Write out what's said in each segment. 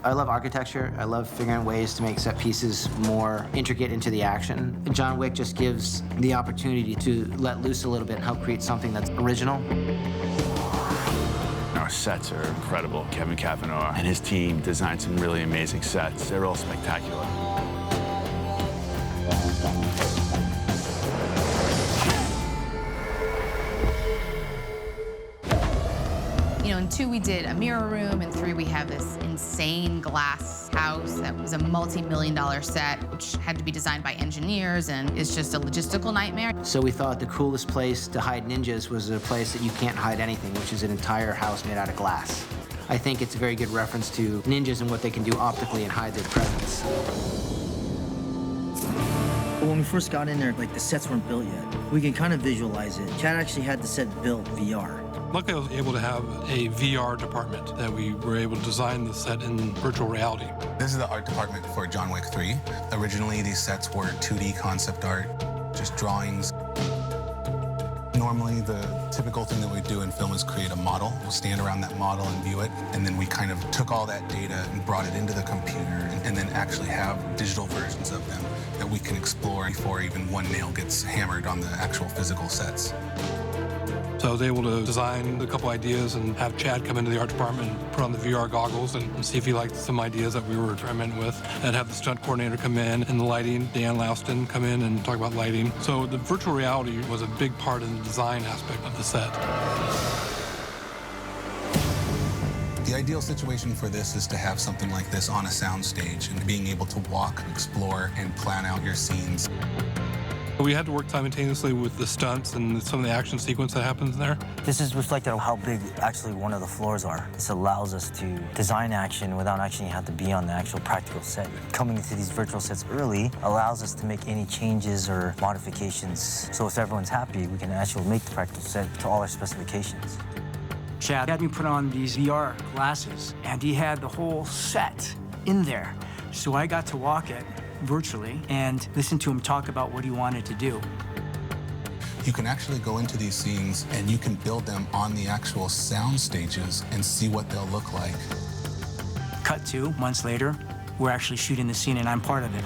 I love architecture. I love figuring out ways to make set pieces more intricate into the action. John Wick just gives the opportunity to let loose a little bit and help create something that's original. Our sets are incredible. Kevin Cavanaugh and his team designed some really amazing sets. They're all spectacular. You know, in 2, we did a mirror room. In 3, we have this insane glass house that was a multi-million-dollar set, which had to be designed by engineers, and is just a logistical nightmare. So we thought the coolest place to hide ninjas was a place that you can't hide anything, which is an entire house made out of glass. I think it's a very good reference to ninjas and what they can do optically and hide their presence. When we first got in there, like, the sets weren't built yet. We can kind of visualize it. Chad actually had the set built VR. Luckily, I was able to have a VR department that we were able to design the set in virtual reality. This is the art department for John Wick 3. Originally, these sets were 2D concept art, just drawings. Normally, the typical thing that we do in film is create a model. We'll stand around that model and view it, and then we kind of took all that data and brought it into the computer, and then actually have digital versions of them that we can explore before even one nail gets hammered on the actual physical sets. So I was able to design a couple ideas and have Chad come into the art department and put on the VR goggles and see if he liked some ideas that we were experimenting with. And have the stunt coordinator come in and the lighting, Dan Louston, come in and talk about lighting. So the virtual reality was a big part in the design aspect of the set. The ideal situation for this is to have something like this on a soundstage and being able to walk, explore, and plan out your scenes. We had to work simultaneously with the stunts and some of the action sequence that happens there. This is reflected on how big actually one of the floors are. This allows us to design action without actually having to be on the actual practical set. Coming into these virtual sets early allows us to make any changes or modifications. So if everyone's happy, we can actually make the practical set to all our specifications. Chad had me put on these VR glasses, and he had the whole set in there. So I got to walk it virtually and listen to him talk about what he wanted to do. You can actually go into these scenes and you can build them on the actual sound stages and see what they'll look like. Cut to, months later, we're actually shooting the scene and I'm part of it.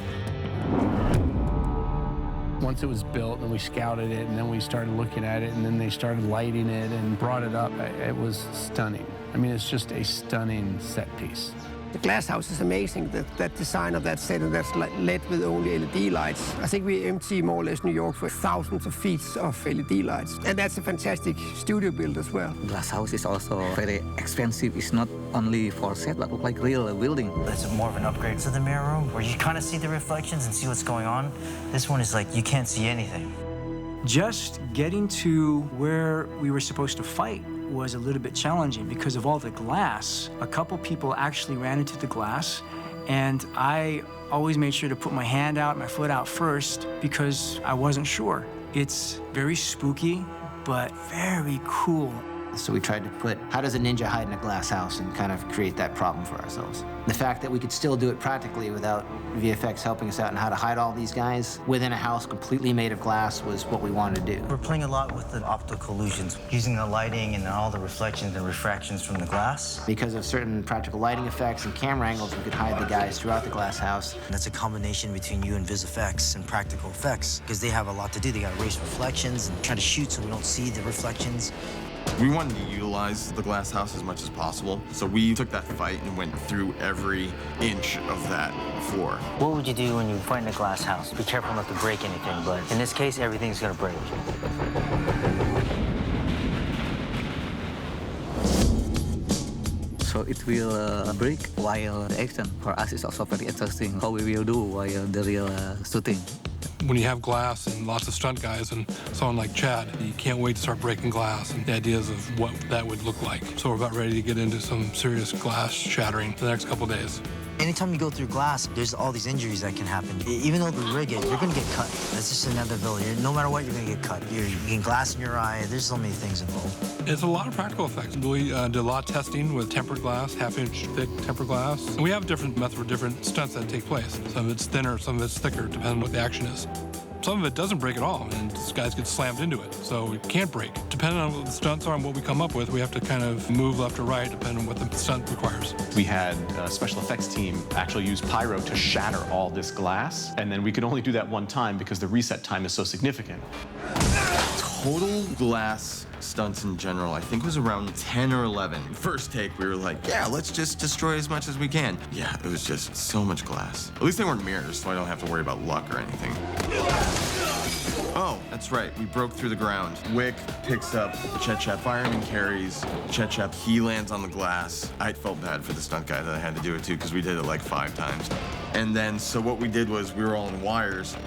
Once it was built and we scouted it and then we started looking at it and then they started lighting it and brought it up, it was stunning. I mean, it's just a stunning set piece. The glass house is amazing, that design of that set, and that's lit with only LED lights. I think we empty more or less New York for thousands of feet of LED lights. And that's a fantastic studio build as well. Glass house is also very expensive. It's not only for set, but like real building. It's more of an upgrade to the mirror room where you kind of see the reflections and see what's going on. This one is like you can't see anything. Just getting to where we were supposed to fight was a little bit challenging because of all the glass. A couple people actually ran into the glass, and I always made sure to put my hand out, my foot out first, because I wasn't sure. It's very spooky, but very cool. So we tried to put, how does a ninja hide in a glass house, and kind of create that problem for ourselves. The fact that we could still do it practically without VFX helping us out and how to hide all these guys within a house completely made of glass was what we wanted to do. We're playing a lot with the optical illusions, using the lighting and all the reflections and refractions from the glass. Because of certain practical lighting effects and camera angles, we could hide the guys throughout the glass house. And that's a combination between you and VisFX and practical effects, because they have a lot to do. They got to erase reflections and try to shoot so we don't see the reflections. We wanted to utilize the glass house as much as possible, so we took that fight and went through every inch of that floor. What would you do when you fight in a glass house? Be careful not to break anything, but in this case, everything's gonna break. So it will break while the action. For us, it's also very interesting how we will do while the real shooting. When you have glass and lots of stunt guys and someone like Chad, you can't wait to start breaking glass and the ideas of what that would look like. So we're about ready to get into some serious glass shattering the next couple of days. Anytime you go through glass, there's all these injuries that can happen. Even though we rig it, you're gonna get cut. That's just inevitability. No matter what, you're gonna get cut. You get glass in your eye. There's so many things involved. It's a lot of practical effects. We did a lot of testing with tempered glass, half-inch thick tempered glass. And we have different methods for different stunts that take place. Some of it's thinner, some of it's thicker, depending on what the action is. Some of it doesn't break at all, and these guys get slammed into it, so it can't break. Depending on what the stunts are and what we come up with, we have to kind of move left or right depending on what the stunt requires. We had a special effects team actually use pyro to shatter all this glass, and then we could only do that one time because the reset time is so significant. Total glass stunts in general, I think was around 10 or 11. First take, we were like, yeah, let's just destroy as much as we can. Yeah, it was just so much glass. At least they weren't mirrors, so I don't have to worry about luck or anything. Oh, that's right, we broke through the ground. Wick picks up Chet Chap, fireman carries Chet Chap, he lands on the glass. I felt bad for the stunt guy that I had to do it to because we did it like 5 times. And then, so what we did was we were all in wires,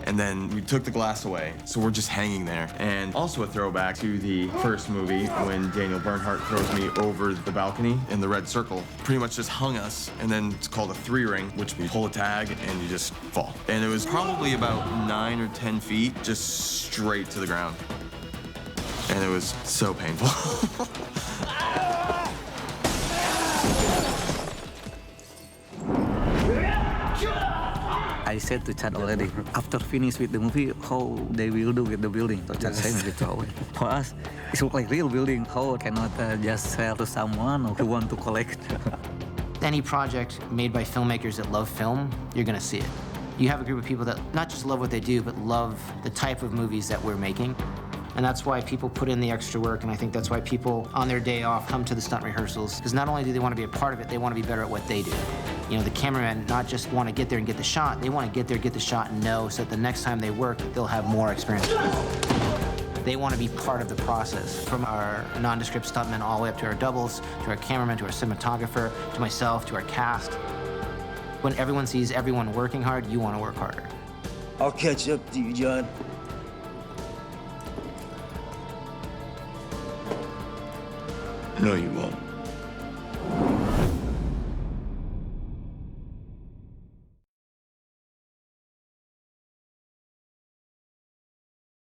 and then we took the glass away, so we're just hanging there. And also a throwback to the first movie when Daniel Bernhardt throws me over the balcony in the red circle. Pretty much just hung us, and then it's called a 3-ring, which we pull a tag and you just fall. And it was probably about 9 or 10 feet, just straight to the ground. And it was so painful. I said to Chad already, after finish with the movie, how they will do with the building. So Chad said it away. For us, it looks like real building. How cannot just sell to someone who want to collect? Any project made by filmmakers that love film, you're gonna see it. You have a group of people that not just love what they do, but love the type of movies that we're making. And that's why people put in the extra work, and I think that's why people on their day off come to the stunt rehearsals, because not only do they want to be a part of it, they want to be better at what they do. You know, the cameramen not just want to get there and get the shot, they want to get there, get the shot, and know so that the next time they work, they'll have more experience. They want to be part of the process, from our nondescript stuntmen all the way up to our doubles, to our cameraman, to our cinematographer, to myself, to our cast. When everyone sees everyone working hard, you want to work harder. I'll catch up to you, John. No, you won't.